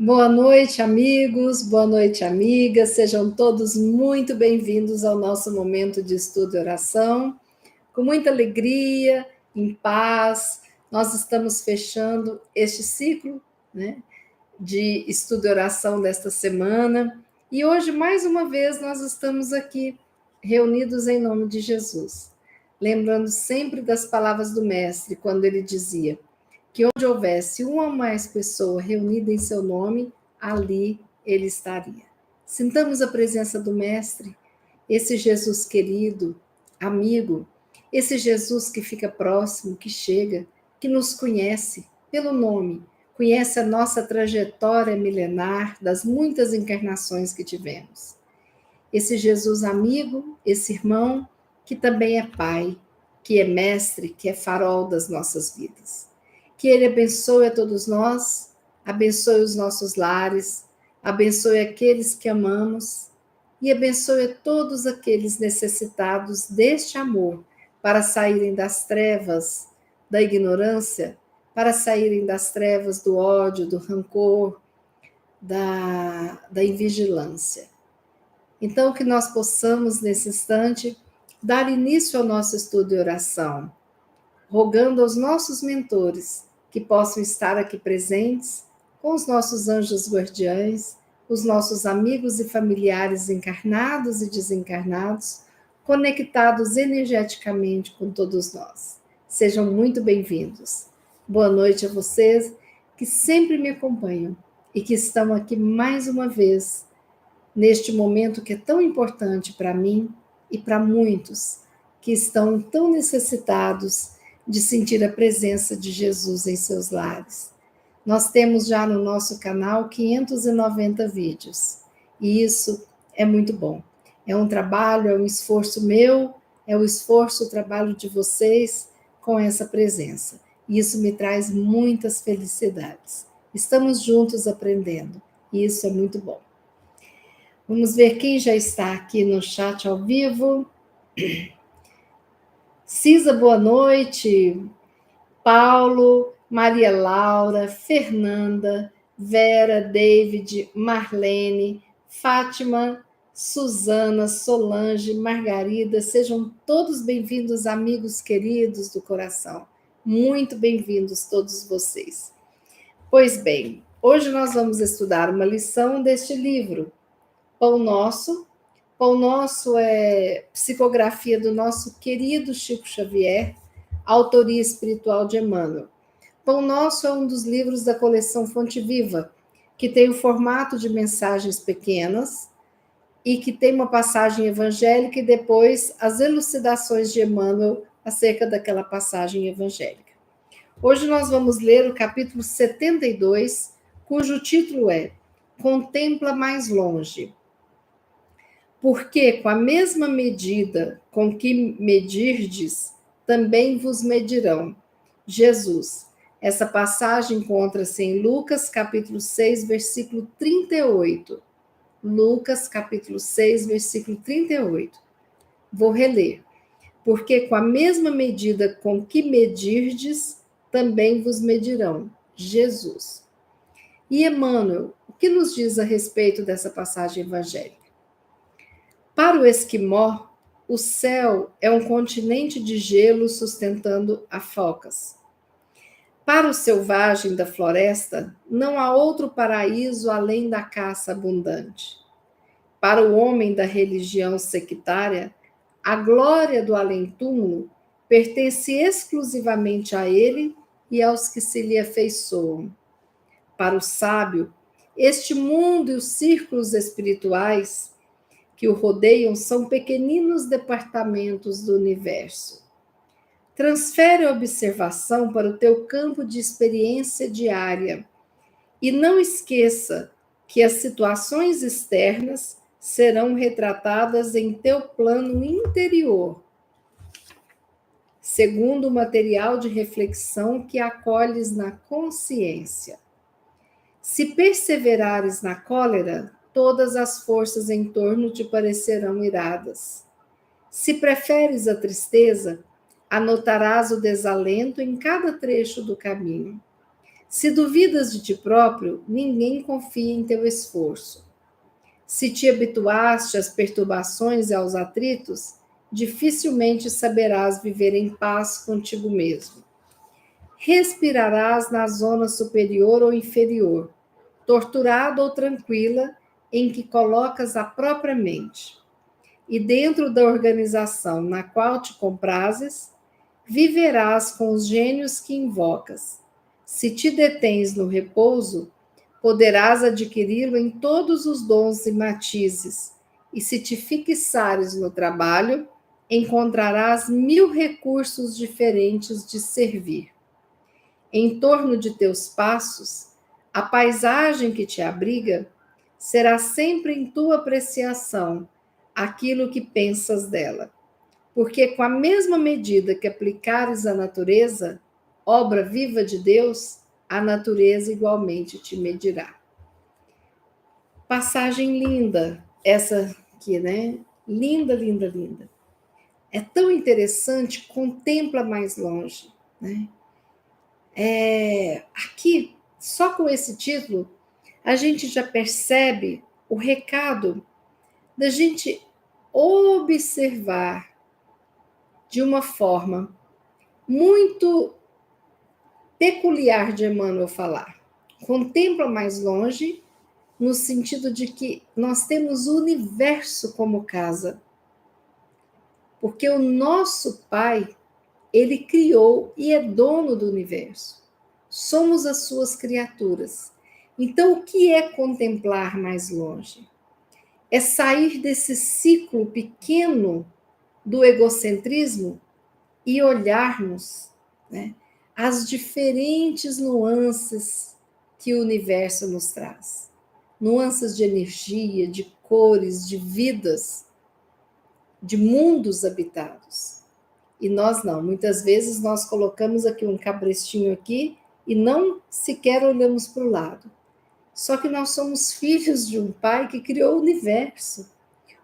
Boa noite, amigos, boa noite, amigas. Sejam todos muito bem-vindos ao nosso momento de estudo e oração. Com muita alegria, em paz, nós estamos fechando este ciclo, de estudo e oração desta semana. E hoje, mais uma vez, nós estamos aqui reunidos em nome de Jesus, lembrando sempre das palavras do Mestre, quando ele dizia que onde houvesse uma ou mais pessoa reunida em seu nome, ali ele estaria. Sintamos a presença do Mestre, esse Jesus querido, amigo, esse Jesus que fica próximo, que chega, que nos conhece pelo nome, conhece a nossa trajetória milenar das muitas encarnações que tivemos. Esse Jesus amigo, esse irmão, que também é Pai, que é Mestre, que é farol das nossas vidas. Que Ele abençoe a todos nós, abençoe os nossos lares, abençoe aqueles que amamos e abençoe a todos aqueles necessitados deste amor para saírem das trevas da ignorância, para saírem das trevas do ódio, do rancor, da invigilância. Então, que nós possamos, nesse instante, dar início ao nosso estudo e oração, rogando aos nossos mentores que possam estar aqui presentes com os nossos anjos guardiães, os nossos amigos e familiares encarnados e desencarnados, conectados energeticamente com todos nós. Sejam muito bem-vindos. Boa noite a vocês que sempre me acompanham e que estão aqui mais uma vez neste momento que é tão importante para mim e para muitos que estão tão necessitados de sentir a presença de Jesus em seus lares. Nós temos já no nosso canal 590 vídeos, e isso é muito bom. É um trabalho, é um esforço meu, é o esforço, o trabalho de vocês com essa presença. E isso me traz muitas felicidades. Estamos juntos aprendendo, e isso é muito bom. Vamos ver quem já está aqui no chat ao vivo. Cisa, boa noite. Paulo, Maria Laura, Fernanda, Vera, David, Marlene, Fátima, Suzana, Solange, Margarida, sejam todos bem-vindos, amigos queridos do coração. Muito bem-vindos todos vocês. Pois bem, hoje nós vamos estudar uma lição deste livro, Pão Nosso. Pão Nosso é psicografia do nosso querido Chico Xavier, autoria espiritual de Emmanuel. Pão Nosso é um dos livros da coleção Fonte Viva, que tem o formato de mensagens pequenas e que tem uma passagem evangélica e depois as elucidações de Emmanuel acerca daquela passagem evangélica. Hoje nós vamos ler o capítulo 72, cujo título é Contempla mais longe. Porque com a mesma medida com que medirdes, também vos medirão. Jesus. Essa passagem encontra-se em Lucas, capítulo 6, versículo 38. Lucas, capítulo 6, versículo 38. Vou reler. Porque com a mesma medida com que medirdes, também vos medirão. Jesus. E Emmanuel, o que nos diz a respeito dessa passagem evangélica? Para o esquimó, o céu é um continente de gelo sustentando a focas. Para o selvagem da floresta, não há outro paraíso além da caça abundante. Para o homem da religião sectária, a glória do além-túmulo pertence exclusivamente a ele e aos que se lhe afeiçoam. Para o sábio, este mundo e os círculos espirituais que o rodeiam são pequeninos departamentos do universo. Transfere a observação para o teu campo de experiência diária e não esqueça que as situações externas serão retratadas em teu plano interior, segundo o material de reflexão que acolhes na consciência. Se perseverares na cólera, todas as forças em torno te parecerão iradas. Se preferes a tristeza, anotarás o desalento em cada trecho do caminho. Se duvidas de ti próprio, ninguém confia em teu esforço. Se te habituaste às perturbações e aos atritos, dificilmente saberás viver em paz contigo mesmo. Respirarás na zona superior ou inferior, torturada ou tranquila, em que colocas a própria mente. E dentro da organização na qual te comprases, viverás com os gênios que invocas. Se te detens no repouso, poderás adquiri-lo em todos os dons e matizes, e se te fixares no trabalho, encontrarás 1000 recursos diferentes de servir. Em torno de teus passos, a paisagem que te abriga será sempre em tua apreciação aquilo que pensas dela. Porque com a mesma medida que aplicares à natureza, obra viva de Deus, a natureza igualmente te medirá. Passagem linda, essa aqui, né? Linda, linda, linda. É tão interessante, contempla mais longe, né? Aqui, só com esse título, a gente já percebe o recado da gente observar de uma forma muito peculiar de Emmanuel falar. Contempla mais longe, no sentido de que nós temos o universo como casa. Porque o nosso Pai, ele criou e é dono do universo. Somos as suas criaturas. Então, o que é contemplar mais longe? É sair desse ciclo pequeno do egocentrismo e olharmos, né, as diferentes nuances que o universo nos traz. Nuances de energia, de cores, de vidas, de mundos habitados. E nós não. Muitas vezes nós colocamos aqui um cabrestinho aqui e não sequer olhamos para o lado. Só que nós somos filhos de um pai que criou o universo.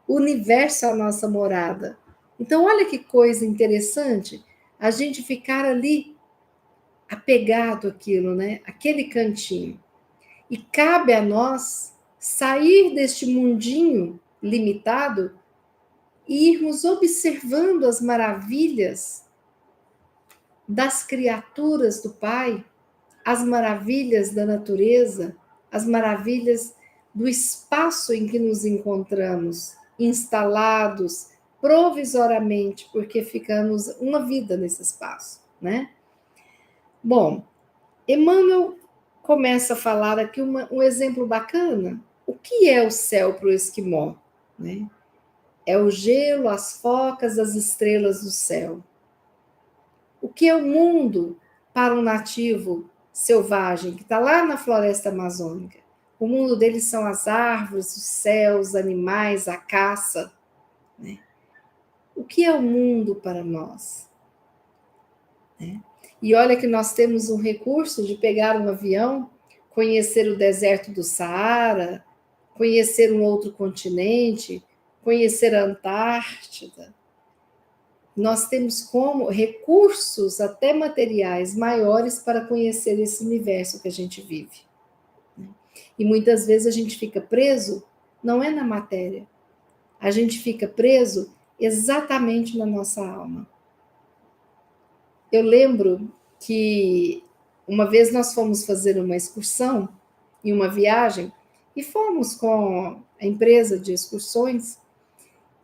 O universo é a nossa morada. Então, olha que coisa interessante a gente ficar ali apegado àquilo, né? Aquele cantinho. E cabe a nós sair deste mundinho limitado e irmos observando as maravilhas das criaturas do Pai, as maravilhas da natureza, as maravilhas do espaço em que nos encontramos, instalados provisoriamente, porque ficamos uma vida nesse espaço, né? Bom, Emmanuel começa a falar aqui um exemplo bacana. O que é o céu para o esquimó, né? É o gelo, as focas, as estrelas do céu. O que é o mundo para um nativo selvagem que está lá na floresta amazônica? O mundo deles são as árvores, os céus, os animais, a caça, né? O que é o mundo para nós? Né? E olha que nós temos um recurso de pegar um avião, conhecer o deserto do Saara, conhecer um outro continente, conhecer a Antártida. Nós temos como recursos, até materiais, maiores para conhecer esse universo que a gente vive. E muitas vezes a gente fica preso, não é na matéria, a gente fica preso exatamente na nossa alma. Eu lembro que uma vez nós fomos fazer uma excursão, em uma viagem, e fomos com a empresa de excursões,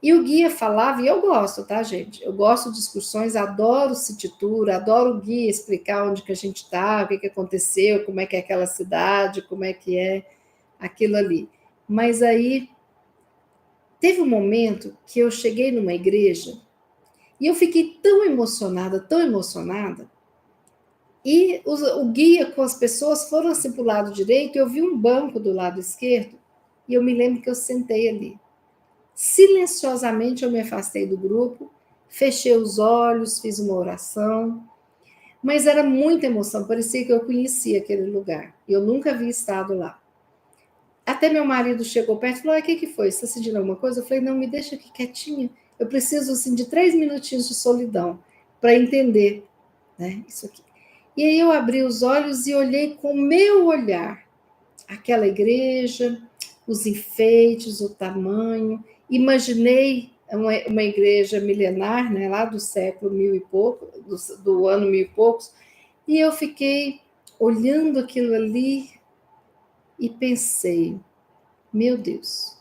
e o guia falava, e eu gosto, tá, gente? Eu gosto de excursões, adoro city tour, adoro o guia explicar onde que a gente está, o que aconteceu, como é que é aquela cidade, como é que é aquilo ali. Mas aí, teve um momento que eu cheguei numa igreja e eu fiquei tão emocionada, e o guia com as pessoas foram assim para o lado direito, eu vi um banco do lado esquerdo, e eu me lembro que eu sentei ali. Silenciosamente eu me afastei do grupo, fechei os olhos, fiz uma oração, mas era muita emoção, parecia que eu conhecia aquele lugar, e eu nunca havia estado lá. Até meu marido chegou perto e falou, o que foi? Você está sentindo alguma coisa? Eu falei, não, me deixa aqui quietinha, eu preciso assim, de 3 minutinhos de solidão para entender, né, isso aqui. E aí eu abri os olhos e olhei com o meu olhar aquela igreja, os enfeites, o tamanho. Imaginei uma igreja milenar, né, lá do século mil e pouco, do ano mil e poucos, e eu fiquei olhando aquilo ali e pensei, meu Deus,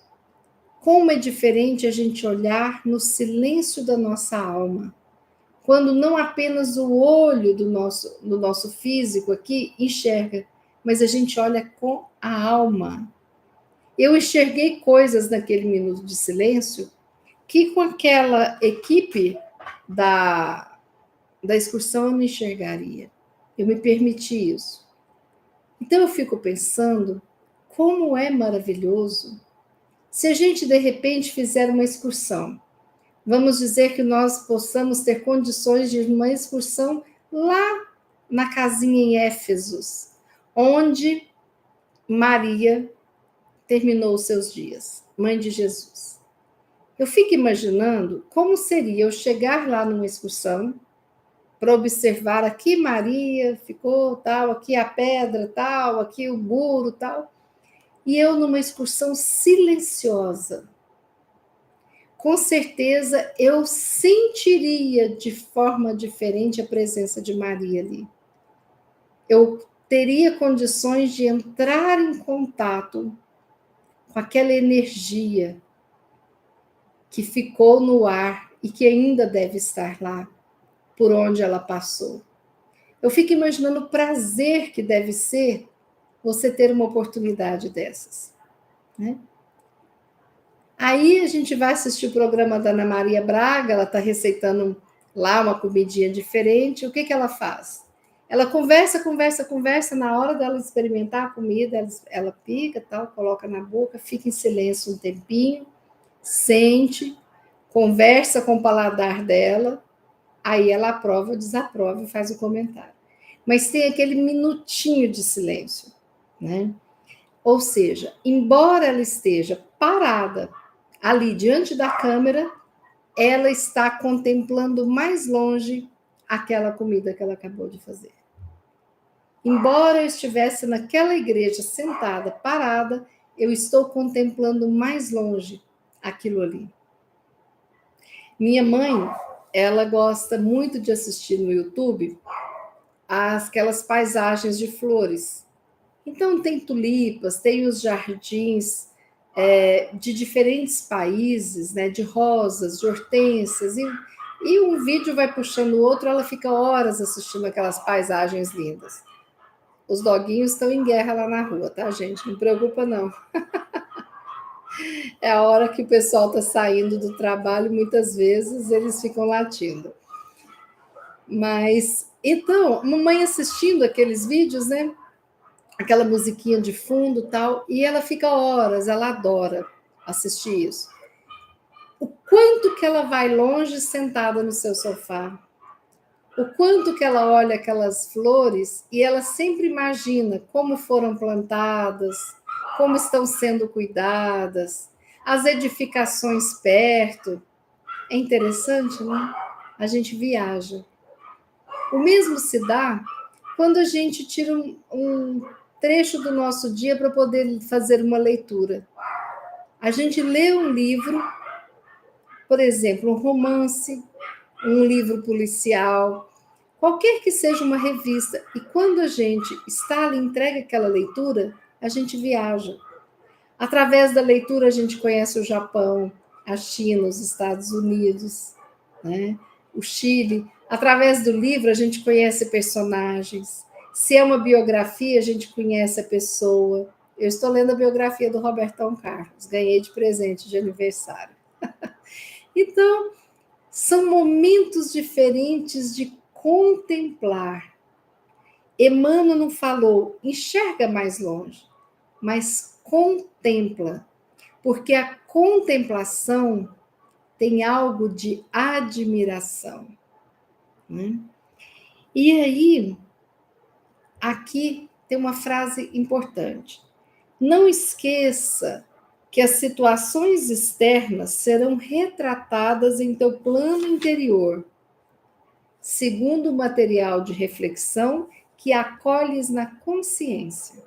como é diferente a gente olhar no silêncio da nossa alma, quando não apenas o olho do nosso físico aqui enxerga, mas a gente olha com a alma. Eu enxerguei coisas naquele minuto de silêncio que com aquela equipe da, da excursão eu não enxergaria. Eu me permiti isso. Então eu fico pensando como é maravilhoso se a gente de repente fizer uma excursão. Vamos dizer que nós possamos ter condições de ir uma excursão lá na casinha em Éfesos, onde Maria terminou os seus dias, mãe de Jesus. Eu fico imaginando como seria eu chegar lá numa excursão para observar aqui Maria ficou tal, aqui a pedra tal, aqui o muro tal, e eu numa excursão silenciosa. Com certeza eu sentiria de forma diferente a presença de Maria ali. Eu teria condições de entrar em contato com aquela energia que ficou no ar e que ainda deve estar lá, por onde ela passou. Eu fico imaginando o prazer que deve ser você ter uma oportunidade dessas, né? Aí a gente vai assistir o programa da Ana Maria Braga, ela está receitando lá uma comidinha diferente. O que, que ela faz? Ela conversa, conversa, conversa. Na hora dela experimentar a comida, ela pica, tal, coloca na boca, fica em silêncio um tempinho, sente, conversa com o paladar dela, aí ela aprova, desaprova e faz o comentário. Mas tem aquele minutinho de silêncio, né? Ou seja, embora ela esteja parada ali diante da câmera, ela está contemplando mais longe aquela comida que ela acabou de fazer. Embora eu estivesse naquela igreja sentada, parada, eu estou contemplando mais longe aquilo ali. Minha mãe, ela gosta muito de assistir no YouTube aquelas paisagens de flores. Então, tem tulipas, tem os jardins de diferentes países, né, de rosas, de hortênsias, e um vídeo vai puxando o outro, ela fica horas assistindo aquelas paisagens lindas. Os doguinhos estão em guerra lá na rua, tá, gente? Não preocupa, não. É a hora que o pessoal está saindo do trabalho, muitas vezes eles ficam latindo. Mas, então, mamãe assistindo aqueles vídeos, né? Aquela musiquinha de fundo tal, e ela fica horas, ela adora assistir isso. O quanto que ela vai longe sentada no seu sofá, o quanto que ela olha aquelas flores e ela sempre imagina como foram plantadas, como estão sendo cuidadas, as edificações perto. É interessante, né? A gente viaja. O mesmo se dá quando a gente tira um trecho do nosso dia para poder fazer uma leitura. A gente lê um livro, por exemplo, um romance, um livro policial, qualquer que seja uma revista, e quando a gente está ali, entrega aquela leitura, a gente viaja. Através da leitura, a gente conhece o Japão, a China, os Estados Unidos, né? O Chile. Através do livro, a gente conhece personagens. Se é uma biografia, a gente conhece a pessoa. Eu estou lendo a biografia do Robertão Carlos, ganhei de presente de aniversário. Então, são momentos diferentes de contemplar. Emmanuel não falou, enxerga mais longe, mas contempla, porque a contemplação tem algo de admiração. Né? E aí, aqui tem uma frase importante. Não esqueça que as situações externas serão retratadas em teu plano interior, segundo o material de reflexão que acolhes na consciência.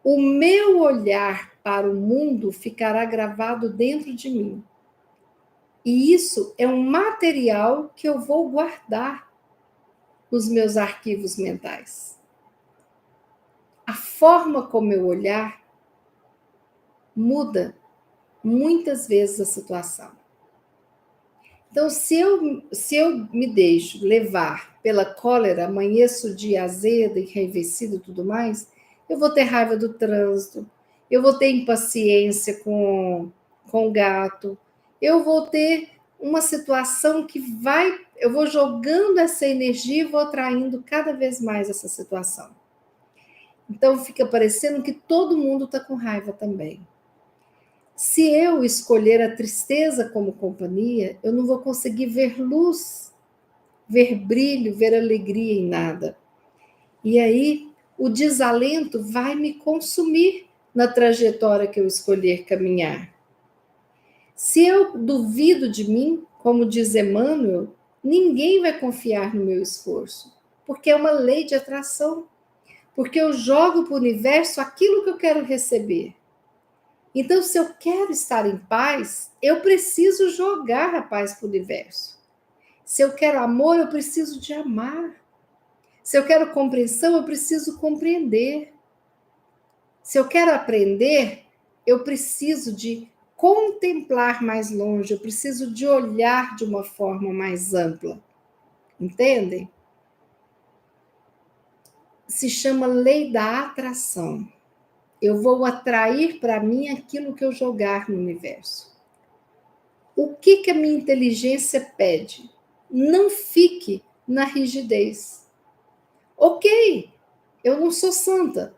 O meu olhar para o mundo ficará gravado dentro de mim. E isso é um material que eu vou guardar nos meus arquivos mentais. A forma como eu olhar muda muitas vezes a situação. Então, se eu me deixo levar pela cólera, amanheço o dia azedo, enraivecido e tudo mais, eu vou ter raiva do trânsito, eu vou ter impaciência com o gato, eu vou ter uma situação que eu vou jogando essa energia e vou atraindo cada vez mais essa situação. Então, fica parecendo que todo mundo está com raiva também. Se eu escolher a tristeza como companhia, eu não vou conseguir ver luz, ver brilho, ver alegria em nada. E aí o desalento vai me consumir na trajetória que eu escolher caminhar. Se eu duvido de mim, como diz Emmanuel, ninguém vai confiar no meu esforço, porque é uma lei de atração, porque eu jogo para o universo aquilo que eu quero receber. Então, se eu quero estar em paz, eu preciso jogar a paz para o universo. Se eu quero amor, eu preciso de amar. Se eu quero compreensão, eu preciso compreender. Se eu quero aprender, eu preciso de contemplar mais longe, eu preciso de olhar de uma forma mais ampla. Entendem? Se chama lei da atração. Eu vou atrair para mim aquilo que eu jogar no universo. O que a minha inteligência pede? Não fique na rigidez. Ok, eu não sou santa.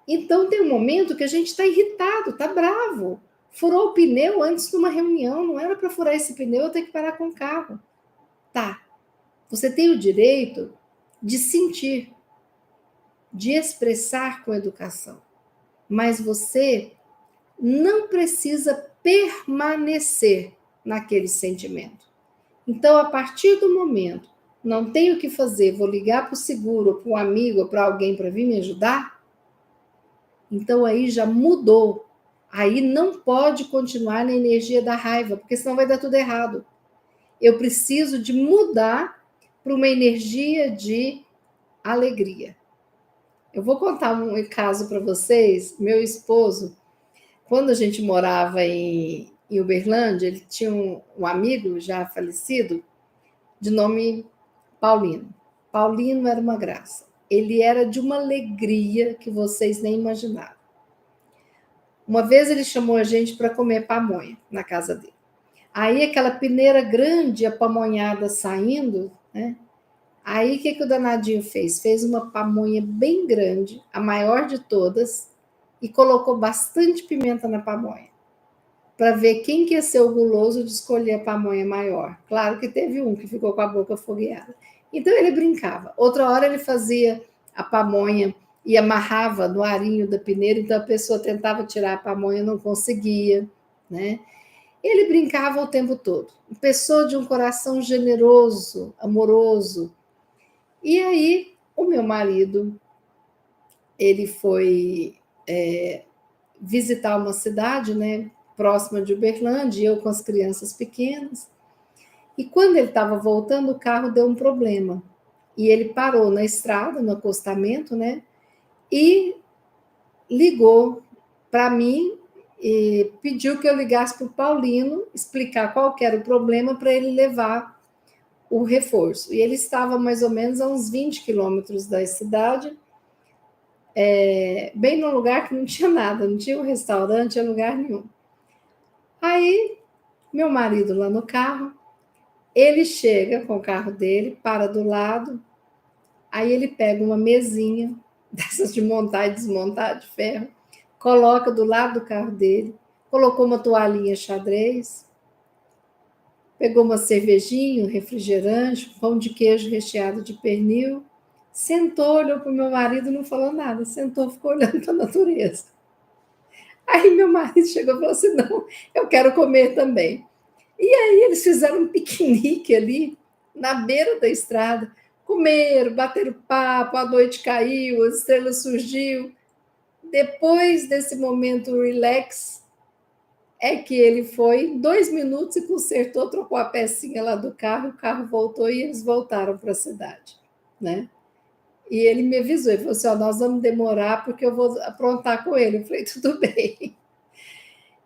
Então tem um momento que a gente está irritado, está bravo. Furou o pneu antes de uma reunião, não era para furar esse pneu, eu tenho que parar com o carro. Tá, você tem o direito de sentir, de expressar com educação. Mas você não precisa permanecer naquele sentimento. Então, a partir do momento, não tenho o que fazer, vou ligar para o seguro, para um amigo, ou para alguém para vir me ajudar, então aí já mudou. Aí não pode continuar na energia da raiva, porque senão vai dar tudo errado. Eu preciso de mudar para uma energia de alegria. Eu vou contar um caso para vocês. Meu esposo, quando a gente morava em Uberlândia, ele tinha um amigo já falecido, de nome Paulino. Paulino era uma graça. Ele era de uma alegria que vocês nem imaginaram. Uma vez ele chamou a gente para comer pamonha na casa dele. Aí aquela peneira grande, a pamonhada saindo, né? Aí o que o danadinho fez? Fez uma pamonha bem grande, a maior de todas, e colocou bastante pimenta na pamonha, para ver quem que ia ser o guloso de escolher a pamonha maior. Claro que teve um que ficou com a boca fogueada. Então ele brincava. Outra hora ele fazia a pamonha e amarrava no arinho da peneira, então a pessoa tentava tirar a pamonha e não conseguia, né? Ele brincava o tempo todo. Pessoa de um coração generoso, amoroso. E aí o meu marido, ele foi visitar uma cidade, né, próxima de Uberlândia, eu com as crianças pequenas. E quando ele estava voltando, o carro deu um problema. E ele parou na estrada, no acostamento, né? E ligou para mim e pediu que eu ligasse para o Paulino, explicar qual que era o problema para ele levar o reforço. E ele estava mais ou menos a uns 20 quilômetros da cidade, bem num lugar que não tinha nada, não tinha um restaurante, não tinha lugar nenhum. Aí, meu marido lá no carro, ele chega com o carro dele, para do lado, aí ele pega uma mesinha, dessas de montar e desmontar de ferro, coloca do lado do carro dele, colocou uma toalhinha xadrez, pegou uma cervejinha, um refrigerante, um pão de queijo recheado de pernil, sentou, olhou para o meu marido e não falou nada, sentou, ficou olhando para a natureza. Aí meu marido chegou e falou assim, não, eu quero comer também. E aí eles fizeram um piquenique ali, na beira da estrada, Comeram, bateram papo, a noite caiu, a estrela surgiu. Depois desse momento relax, é que ele foi em 2 minutos e consertou, trocou a pecinha lá do carro, o carro voltou e eles voltaram para a cidade, né? E ele me avisou, ele falou assim, ó, nós vamos demorar porque eu vou aprontar com ele. Eu falei, tudo bem.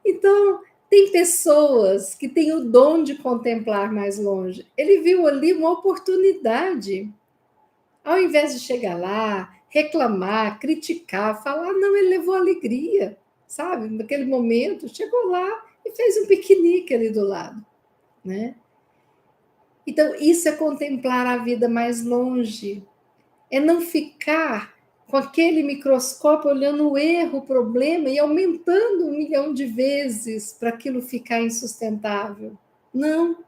Então, tem pessoas que têm o dom de contemplar mais longe. Ele viu ali uma oportunidade. Ao invés de chegar lá, reclamar, criticar, falar, não, ele levou alegria, sabe? Naquele momento, chegou lá e fez um piquenique ali do lado, né? Então, isso é contemplar a vida mais longe, é não ficar com aquele microscópio olhando o erro, o problema e aumentando 1 milhão de vezes para aquilo ficar insustentável. Não.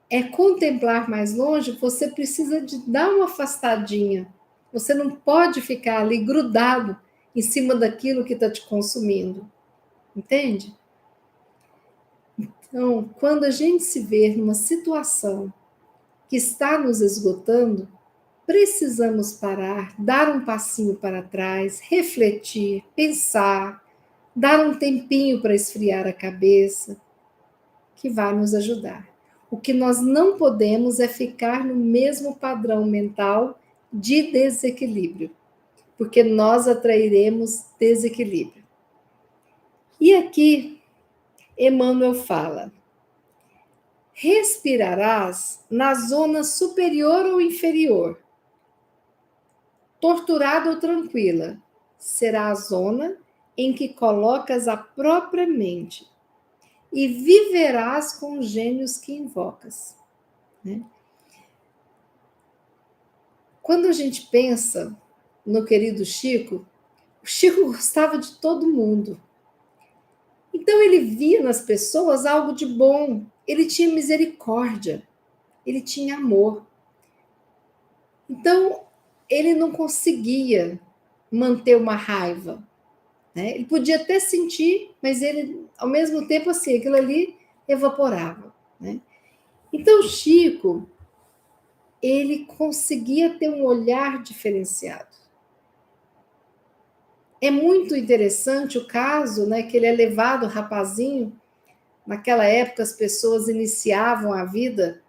É contemplar mais longe, você precisa de dar uma afastadinha. Você não pode ficar ali grudado em cima daquilo que está te consumindo. Entende? Então, quando a gente se vê numa situação que está nos esgotando, precisamos parar, dar um passinho para trás, refletir, pensar, dar um tempinho para esfriar a cabeça, que vai nos ajudar. O que nós não podemos é ficar no mesmo padrão mental de desequilíbrio, porque nós atrairemos desequilíbrio. E aqui, Emmanuel fala: respirarás na zona superior ou inferior, torturada ou tranquila, será a zona em que colocas a própria mente e viverás com os gênios que invocas. Né? Quando a gente pensa no querido Chico, o Chico gostava de todo mundo. Então ele via nas pessoas algo de bom, ele tinha misericórdia, ele tinha amor. Então ele não conseguia manter uma raiva, né? Ele podia até sentir, mas ele, ao mesmo tempo, assim, aquilo ali evaporava, né? Então Chico, ele conseguia ter um olhar diferenciado. É muito interessante o caso, né, que ele é levado rapazinho. Naquela época, as pessoas iniciavam a vida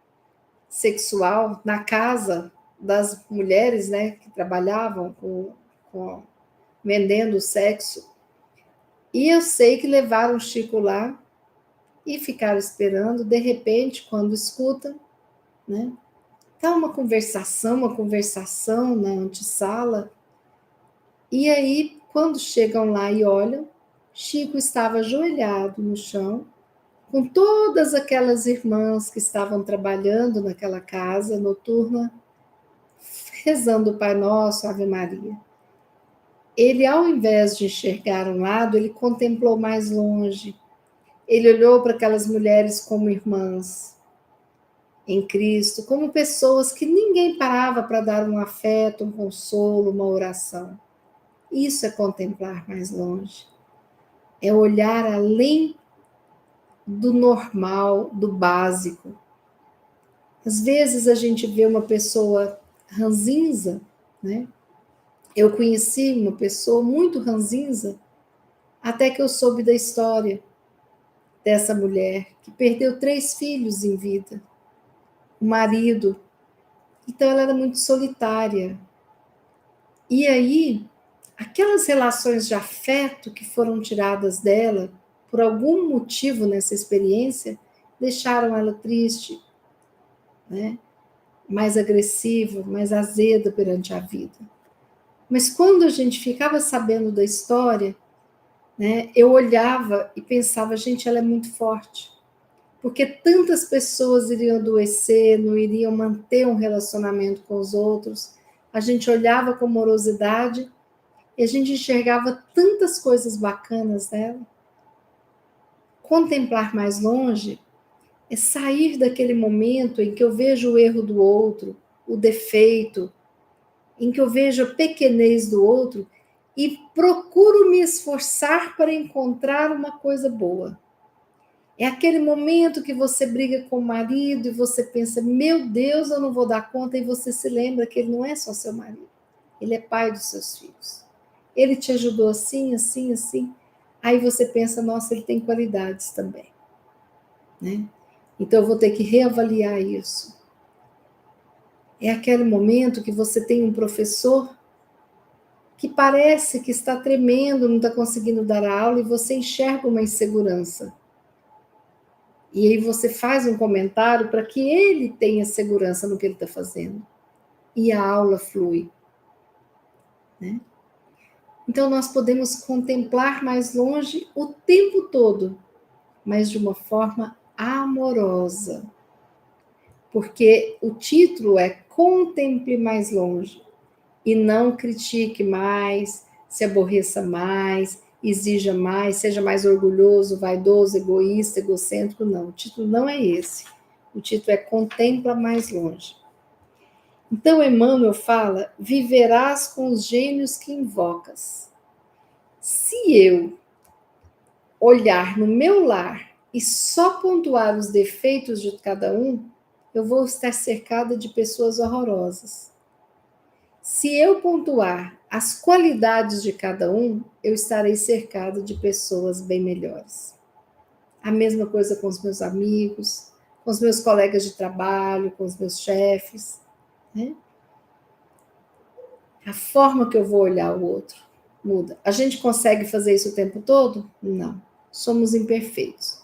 sexual na casa das mulheres, né, que trabalhavam vendendo sexo. E eu sei que levaram o Chico lá e ficaram esperando. De repente, quando escutam, né, tá uma conversação na antessala. E aí, quando chegam lá e olham, Chico estava ajoelhado no chão, com todas aquelas irmãs que estavam trabalhando naquela casa noturna, rezando o Pai Nosso, Ave Maria. Ele, ao invés de enxergar um lado, ele contemplou mais longe. Ele olhou para aquelas mulheres como irmãs em Cristo, como pessoas que ninguém parava para dar um afeto, um consolo, uma oração. Isso é contemplar mais longe. É olhar além do normal, do básico. Às vezes a gente vê uma pessoa ranzinza, né? Eu conheci uma pessoa muito ranzinza, até que eu soube da história dessa mulher que perdeu 3 filhos em vida, o marido. Então ela era muito solitária. E aí, aquelas relações de afeto que foram tiradas dela, por algum motivo nessa experiência, deixaram ela triste, né? Mais agressiva, mais azeda perante a vida. Mas quando a gente ficava sabendo da história, né, eu olhava e pensava, gente, ela é muito forte. Porque tantas pessoas iriam adoecer, não iriam manter um relacionamento com os outros. A gente olhava com morosidade e a gente enxergava tantas coisas bacanas nela. Contemplar mais longe é sair daquele momento em que eu vejo o erro do outro, o defeito, em que eu vejo a pequenez do outro e procuro me esforçar para encontrar uma coisa boa. É aquele momento que você briga com o marido e você pensa, meu Deus, eu não vou dar conta, e você se lembra que ele não é só seu marido, ele é pai dos seus filhos. Ele te ajudou assim, assim, assim. Aí você pensa, nossa, ele tem qualidades também, né? Então eu vou ter que reavaliar isso. É aquele momento que você tem um professor que parece que está tremendo, não está conseguindo dar a aula, e você enxerga uma insegurança. E aí você faz um comentário para que ele tenha segurança no que ele está fazendo. E a aula flui, né? Então nós podemos contemplar mais longe o tempo todo, mas de uma forma amorosa. Porque o título é Contemple Mais Longe. E não critique mais, se aborreça mais, exija mais, seja mais orgulhoso, vaidoso, egoísta, egocêntrico. Não, o título não é esse. O título é Contempla Mais Longe. Então, Emmanuel fala: viverás com os gênios que invocas. Se eu olhar no meu lar e só pontuar os defeitos de cada um, eu vou estar cercada de pessoas horrorosas. Se eu pontuar as qualidades de cada um, eu estarei cercado de pessoas bem melhores. A mesma coisa com os meus amigos, com os meus colegas de trabalho, com os meus chefes, né? A forma que eu vou olhar o outro muda. A gente consegue fazer isso o tempo todo? Não. Somos imperfeitos.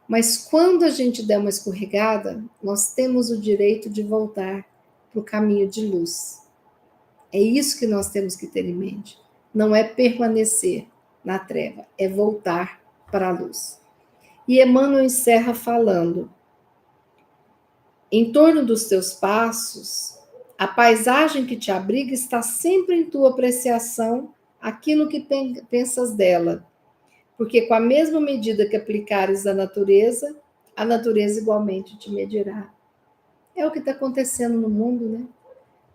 Mas quando a gente der uma escorregada, nós temos o direito de voltar para o caminho de luz. É isso que nós temos que ter em mente. Não é permanecer na treva, é voltar para a luz. E Emmanuel encerra falando: em torno dos teus passos, a paisagem que te abriga está sempre em tua apreciação aquilo que pensas dela, porque com a mesma medida que aplicares à natureza, a natureza igualmente te medirá. É o que está acontecendo no mundo, né?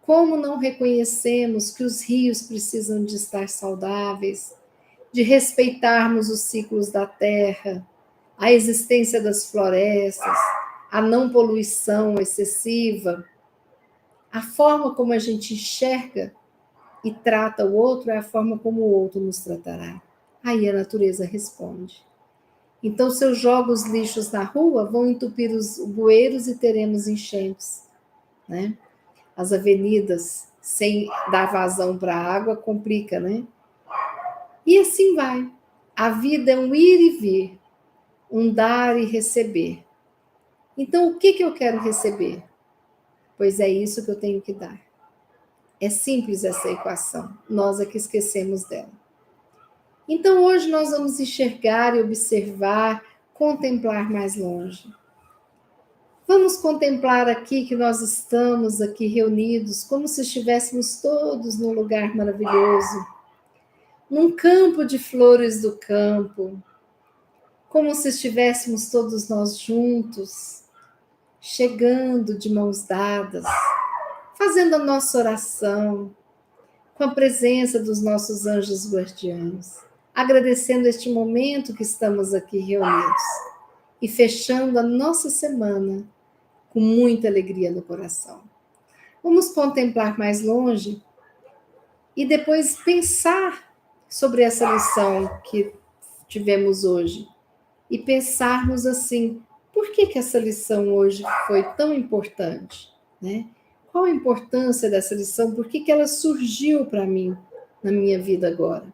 Como não reconhecemos que os rios precisam de estar saudáveis, de respeitarmos os ciclos da terra, a existência das florestas, a não poluição excessiva, a forma como a gente enxerga e trata o outro é a forma como o outro nos tratará. Aí a natureza responde. Então, se eu jogo os lixos na rua, vão entupir os bueiros e teremos enchentes, né? As avenidas sem dar vazão para a água complica, né? E assim vai. A vida é um ir e vir, um dar e receber. Então, o que eu quero receber? Pois é isso que eu tenho que dar. É simples essa equação. Nós é que esquecemos dela. Então, hoje nós vamos enxergar e observar, contemplar mais longe. Vamos contemplar aqui que nós estamos aqui reunidos, como se estivéssemos todos num lugar maravilhoso, num campo de flores do campo, como se estivéssemos todos nós juntos, chegando de mãos dadas, fazendo a nossa oração, com a presença dos nossos anjos guardiães, agradecendo este momento que estamos aqui reunidos e fechando a nossa semana com muita alegria no coração. Vamos contemplar mais longe e depois pensar sobre essa lição que tivemos hoje e pensarmos assim, por que essa lição hoje foi tão importante, né? Qual a importância dessa lição? Por que ela surgiu para mim na minha vida agora?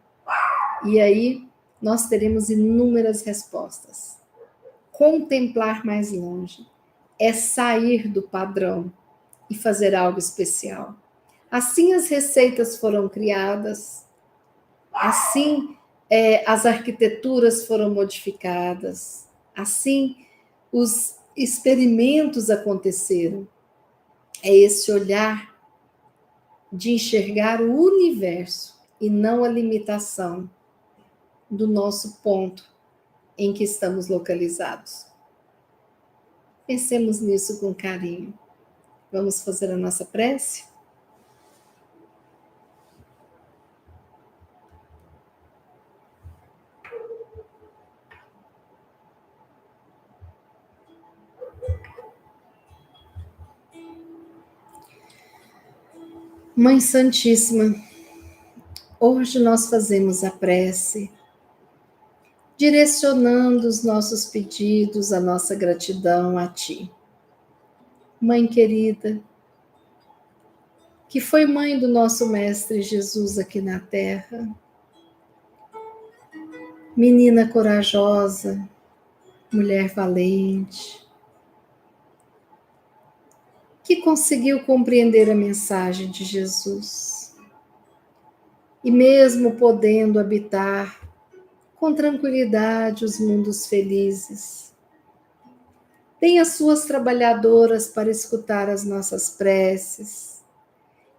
E aí nós teremos inúmeras respostas. Contemplar mais longe é sair do padrão e fazer algo especial. Assim as receitas foram criadas, assim as arquiteturas foram modificadas, assim os experimentos aconteceram. É esse olhar de enxergar o universo e não a limitação do nosso ponto em que estamos localizados. Pensemos nisso com carinho. Vamos fazer a nossa prece? Mãe Santíssima, hoje nós fazemos a prece, direcionando os nossos pedidos, a nossa gratidão a Ti. Mãe querida, que foi mãe do nosso Mestre Jesus aqui na Terra, menina corajosa, mulher valente, que conseguiu compreender a mensagem de Jesus e mesmo podendo habitar com tranquilidade os mundos felizes, tem as suas trabalhadoras para escutar as nossas preces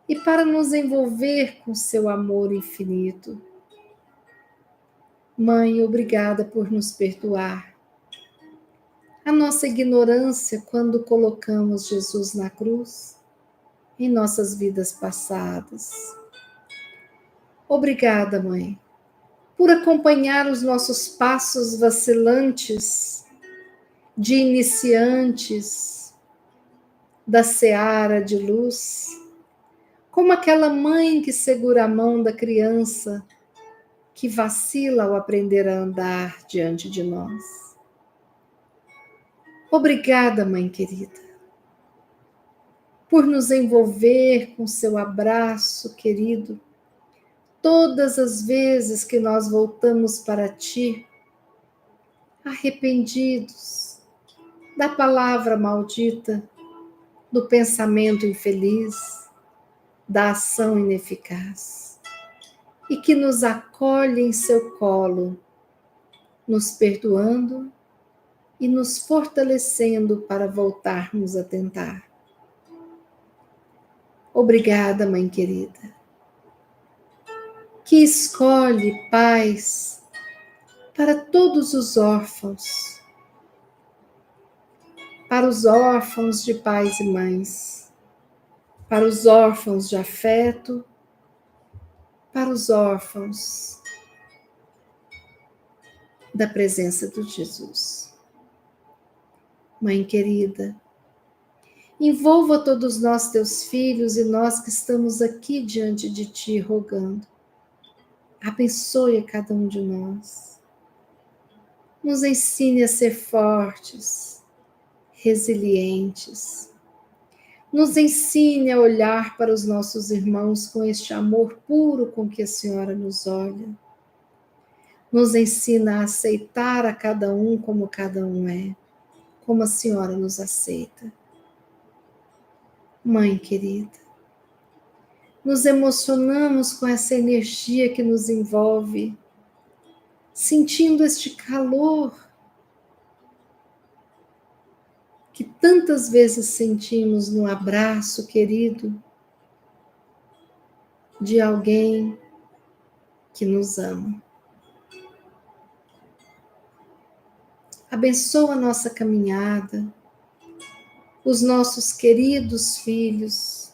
e para nos envolver com seu amor infinito. Mãe, obrigada por nos perdoar a nossa ignorância quando colocamos Jesus na cruz em nossas vidas passadas. Obrigada, Mãe, por acompanhar os nossos passos vacilantes de iniciantes da seara de luz, como aquela mãe que segura a mão da criança que vacila ao aprender a andar diante de nós. Obrigada, Mãe querida, por nos envolver com seu abraço querido, todas as vezes que nós voltamos para Ti, arrependidos da palavra maldita, do pensamento infeliz, da ação ineficaz, e que nos acolhe em seu colo, nos perdoando e nos fortalecendo para voltarmos a tentar. Obrigada, Mãe querida, que escolhe paz para todos os órfãos, para os órfãos de pais e mães, para os órfãos de afeto, para os órfãos da presença de Jesus. Mãe querida, envolva todos nós, teus filhos, e nós que estamos aqui diante de Ti rogando. Abençoe a cada um de nós. Nos ensine a ser fortes, resilientes. Nos ensine a olhar para os nossos irmãos com este amor puro com que a Senhora nos olha. Nos ensina a aceitar a cada um como cada um é, como a Senhora nos aceita. Mãe querida, nos emocionamos com essa energia que nos envolve, sentindo este calor que tantas vezes sentimos no abraço querido de alguém que nos ama. Abençoa a nossa caminhada, os nossos queridos filhos,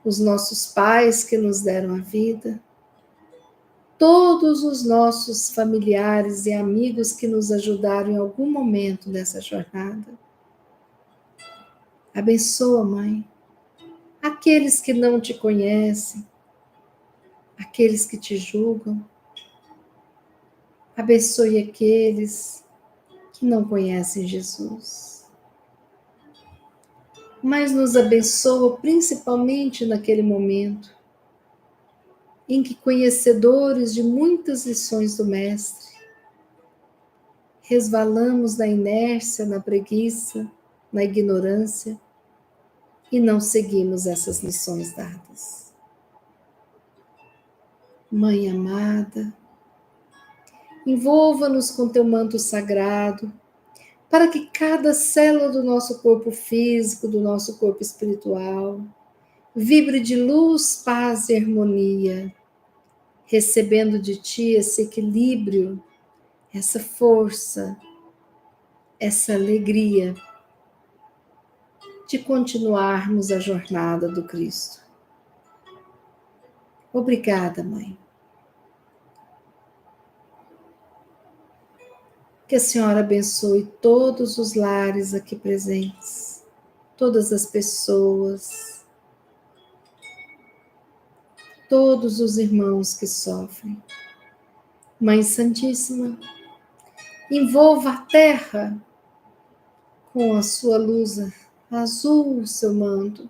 os nossos pais que nos deram a vida, todos os nossos familiares e amigos que nos ajudaram em algum momento dessa jornada. Abençoa, Mãe, aqueles que não te conhecem, aqueles que te julgam. Abençoe aqueles que não conhecem Jesus. Mas nos abençoa principalmente naquele momento em que, conhecedores de muitas lições do Mestre, resvalamos na inércia, na preguiça, na ignorância e não seguimos essas lições dadas. Mãe amada, envolva-nos com teu manto sagrado, para que cada célula do nosso corpo físico, do nosso corpo espiritual, vibre de luz, paz e harmonia, recebendo de Ti esse equilíbrio, essa força, essa alegria de continuarmos a jornada do Cristo. Obrigada, Mãe. Que a Senhora abençoe todos os lares aqui presentes, todas as pessoas, todos os irmãos que sofrem. Mãe Santíssima, envolva a terra com a sua luz azul, o seu manto,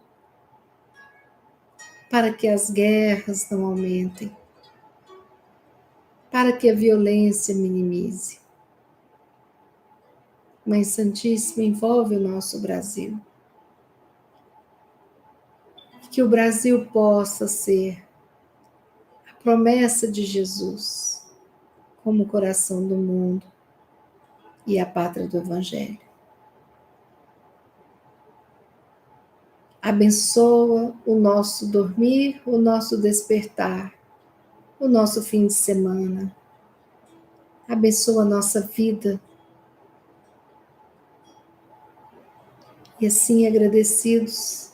para que as guerras não aumentem, para que a violência minimize. Mãe Santíssima, envolve o nosso Brasil. Que o Brasil possa ser a promessa de Jesus como o coração do mundo e a pátria do Evangelho. Abençoa o nosso dormir, o nosso despertar, o nosso fim de semana. Abençoa a nossa vida. E assim, agradecidos,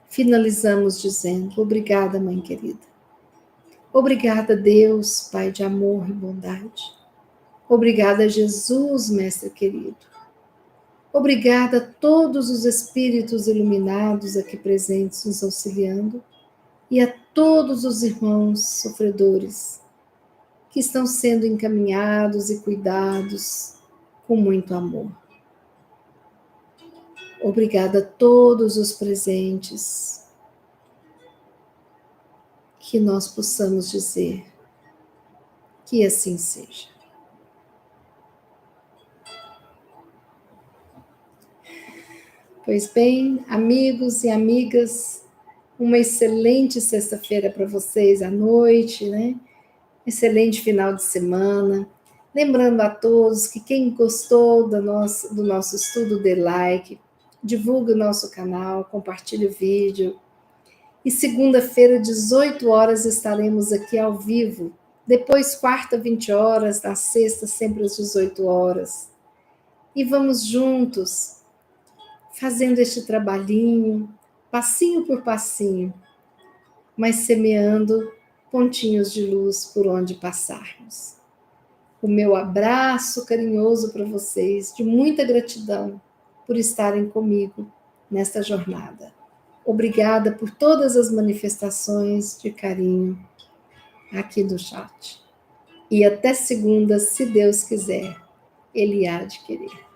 finalizamos dizendo: obrigada, Mãe querida. Obrigada, Deus, Pai de amor e bondade. Obrigada, Jesus, Mestre querido. Obrigada a todos os espíritos iluminados aqui presentes nos auxiliando e a todos os irmãos sofredores que estão sendo encaminhados e cuidados com muito amor. Obrigada a todos os presentes, que nós possamos dizer que assim seja. Pois bem, amigos e amigas, uma excelente sexta-feira para vocês à noite, né? Excelente final de semana. Lembrando a todos que quem gostou do nosso estudo, dê like, divulgue o nosso canal, compartilhe o vídeo. E segunda-feira, 18 horas, estaremos aqui ao vivo. Depois, quarta, 20 horas, na sexta, sempre às 18 horas. E vamos juntos, fazendo este trabalhinho, passinho por passinho, mas semeando pontinhos de luz por onde passarmos. O meu abraço carinhoso para vocês, de muita gratidão por estarem comigo nesta jornada. Obrigada por todas as manifestações de carinho aqui do chat. E até segunda, se Deus quiser, Ele há de querer.